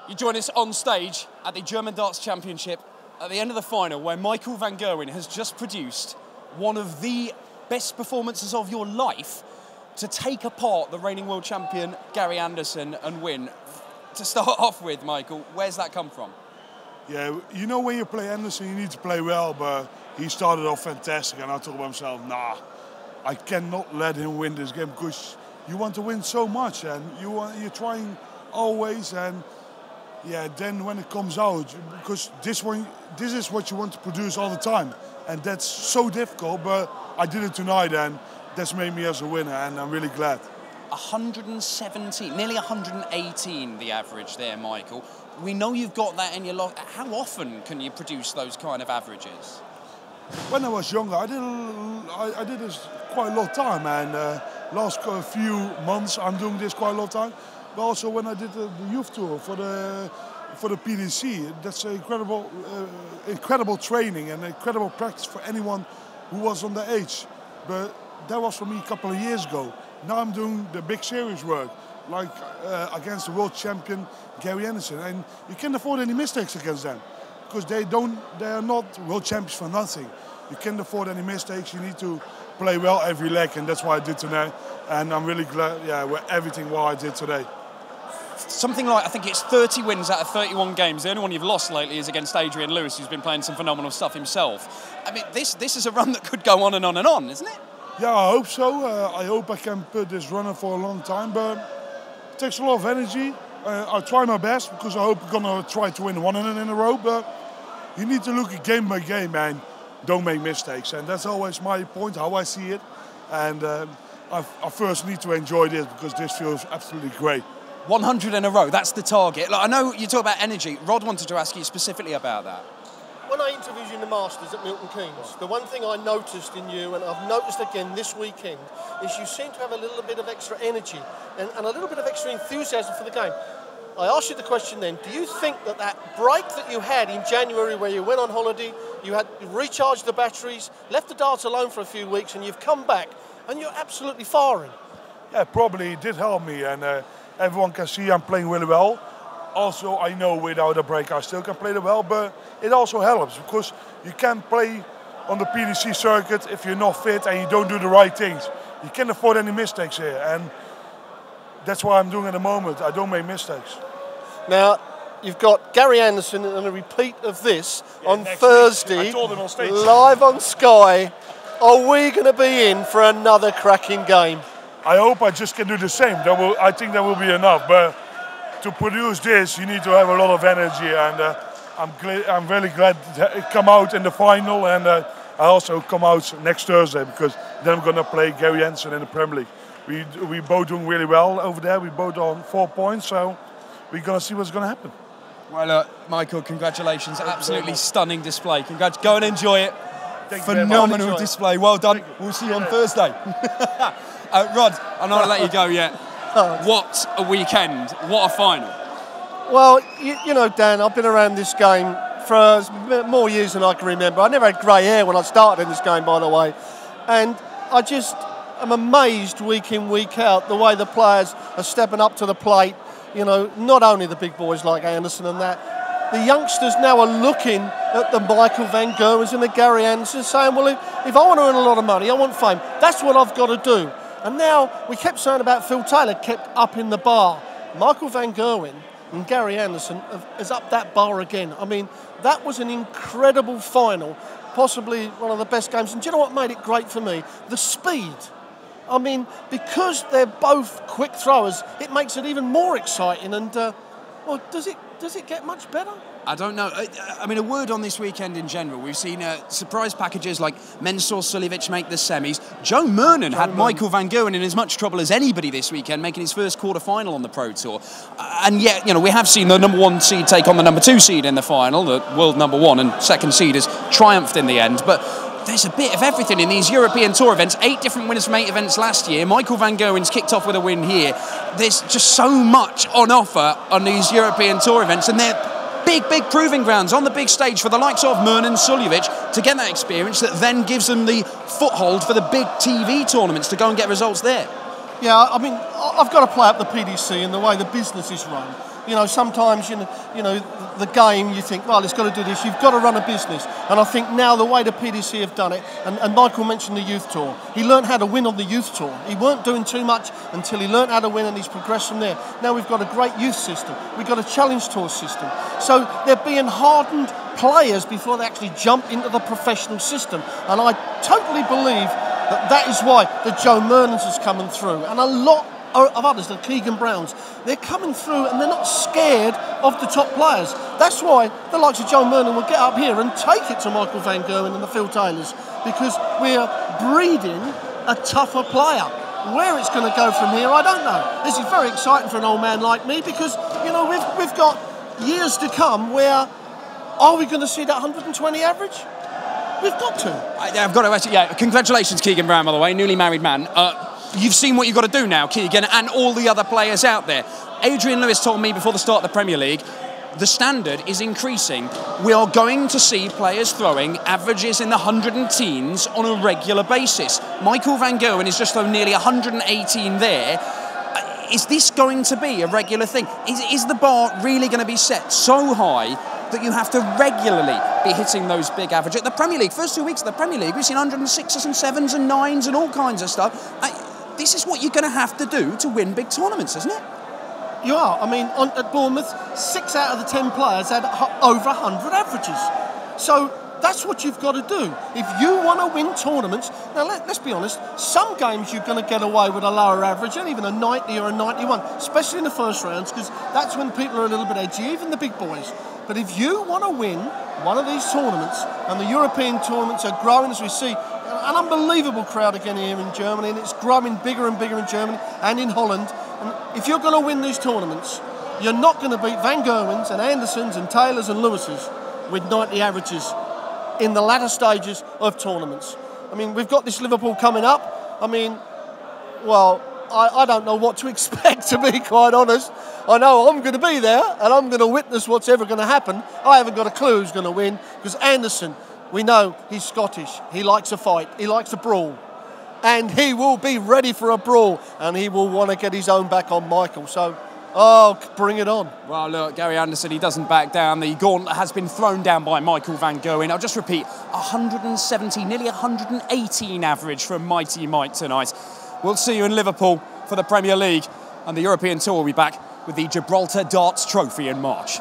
You join us on stage at the German Darts Championship at the end of the final, where Michael van Gerwen has just produced one of the best performances of your life to take apart the reigning world champion Gary Anderson and win. To start off with, Michael, where's that come from? Yeah, you know, when you play Anderson, you need to play well, but he started off fantastic, and I thought to myself, nah, I cannot let him win this game, because you want to win so much, and you're trying always, and yeah, then when it comes out, because this is what you want to produce all the time, and that's so difficult, but I did it tonight, and that's made me as a winner, and I'm really glad. 117, nearly 118 the average there, Michael. We know you've got that in your log. How often can you produce those kind of averages? When I was younger, I did this quite a lot of time, and last few months I'm doing this quite a lot of time. But also when I did the youth tour for the PDC, that's incredible training and incredible practice for anyone who was on the age. But that was for me a couple of years ago. Now I'm doing the big serious work, like against the world champion Gary Anderson, and you can't afford any mistakes against them, because they are not world champions for nothing. You can't afford any mistakes. You need to play well every leg, and that's what I did today. And I'm really glad, yeah, with everything what I did today. Something like, I think it's 30 wins out of 31 games. The only one you've lost lately is against Adrian Lewis, who's been playing some phenomenal stuff himself. I mean, this is a run that could go on and on and on, isn't it? Yeah, I hope so. I hope I can put this runner for a long time, but it takes a lot of energy. I'll try my best, because I hope I'm going to try to win one in a row, but you need to look at game by game and don't make mistakes. And that's always my point, how I see it. And I first need to enjoy this, because this feels absolutely great. 100 in a row, that's the target. Like, I know you talk about energy. Rod wanted to ask you specifically about that. When I interviewed you in the Masters at Milton Keynes, the one thing I noticed in you, and I've noticed again this weekend, is you seem to have a little bit of extra energy and a little bit of extra enthusiasm for the game. I asked you the question then, do you think that break that you had in January, where you went on holiday, you recharged the batteries, left the darts alone for a few weeks, and you've come back and you're absolutely firing? Yeah, probably it did help me, and everyone can see I'm playing really well. Also, I know without a break I still can play it well, but it also helps, because you can't play on the PDC circuit if you're not fit and you don't do the right things. You can't afford any mistakes here, and that's what I'm doing at the moment. I don't make mistakes. Now, you've got Gary Anderson and a repeat of this on I Thursday, told him on stage, live on Sky. Are we going to be in for another cracking game? I hope I just can do the same. I think that will be enough, but to produce this, you need to have a lot of energy, and I'm really glad to come out in the final, and I also come out next Thursday, because then I'm going to play Gary Anderson in the Premier League. We both doing really well over there. We both on 4 points, so we're going to see what's going to happen. Well, Michael, congratulations. Absolutely stunning display. Go and enjoy it. Phenomenal display. Well done. We'll see you on Thursday. Rod, I'm not going to let you go yet. What a weekend. What a final. Well, you know, Dan, I've been around this game for more years than I can remember. I never had grey hair when I started in this game, by the way. And I just am amazed week in, week out, the way the players are stepping up to the plate. You know, not only the big boys like Anderson and that, the youngsters now are looking at the Michael van Gerwens and the Gary Andersons, saying, well, if I want to earn a lot of money, I want fame, that's what I've got to do. And now, we kept saying about Phil Taylor, kept up in the bar. Michael van Gerwen and Gary Anderson is up that bar again. I mean, that was an incredible final, possibly one of the best games. And do you know what made it great for me? The speed. I mean, because they're both quick throwers, it makes it even more exciting. And, well, does it get much better? I don't know. I mean, a word on this weekend in general. We've seen surprise packages like Mensur Suljovic make the semis. Joe Mernon had Michael van Gerwen in as much trouble as anybody this weekend, making his first quarter-final on the Pro Tour. And yet, you know, we have seen the number 1 seed take on the number 2 seed in the final. The world number 1 and second seed has triumphed in the end. But there's a bit of everything in these European Tour events. 8 different winners from 8 events last year. Michael van Gerwen's kicked off with a win here. There's just so much on offer on these European Tour events, and they're big proving grounds on the big stage for the likes of Mernon, Suljovic to get that experience that then gives them the foothold for the big TV tournaments to go and get results there. Yeah, I mean, I've got to play up the PDC and the way the business is run. You know, sometimes, you know, the game, you think, well, it's got to do this. You've got to run a business. And I think now the way the PDC have done it, and Michael mentioned the youth tour, he learned how to win on the youth tour. He weren't doing too much until he learned how to win, and he's progressed from there. Now we've got a great youth system. We've got a challenge tour system. So they're being hardened players before they actually jump into the professional system. And I totally believe that is why the Joe Murnans is coming through. And a lot of others, the Keegan Browns, they're coming through and they're not scared of the top players. That's why the likes of Joe Murnan will get up here and take it to Michael van Gerwen and the Phil Taylors, because we're breeding a tougher player. Where it's going to go from here, I don't know. This is very exciting for an old man like me, because, you know, we've got years to come where, are we going to see that 120 average? We've got to. I've got to actually, yeah, congratulations, Keegan Brown, by the way, newly married man. You've seen what you've got to do now, Keegan, and all the other players out there. Adrian Lewis told me before the start of the Premier League, the standard is increasing. We are going to see players throwing averages in the 110s on a regular basis. Michael van Gerwen is just thrown nearly 118 there. Is this going to be a regular thing? Is the bar really going to be set so high that you have to regularly be hitting those big averages? At the Premier League, first 2 weeks of the Premier League, we've seen 106s and 7s and 9s and all kinds of stuff. This is what you're going to have to do to win big tournaments, isn't it? You are. I mean, at Bournemouth, 6 out of the 10 players had over 100 averages. So that's what you've got to do. If you want to win tournaments, now let's be honest, some games you're going to get away with a lower average, and even a 90 or a 91, especially in the first rounds, because that's when people are a little bit edgy, even the big boys. But if you want to win one of these tournaments, and the European tournaments are growing as we see, an unbelievable crowd again here in Germany, and it's growing bigger and bigger in Germany and in Holland. And if you're going to win these tournaments, you're not going to beat Van Gerwens and Andersons and Taylors and Lewises with 90 averages in the latter stages of tournaments. I mean, we've got this Liverpool coming up. I mean, well, I don't know what to expect, to be quite honest. I know I'm going to be there and I'm going to witness what's ever going to happen. I haven't got a clue who's going to win, because Anderson, we know he's Scottish. He likes a fight. He likes a brawl. And he will be ready for a brawl, and he will want to get his own back on Michael. So, oh, bring it on. Well, look, Gary Anderson, he doesn't back down. The gauntlet has been thrown down by Michael van Gerwen. I'll just repeat, 170, nearly 118 average from Mighty Mike tonight. We'll see you in Liverpool for the Premier League, and the European Tour will be back with the Gibraltar Darts Trophy in March.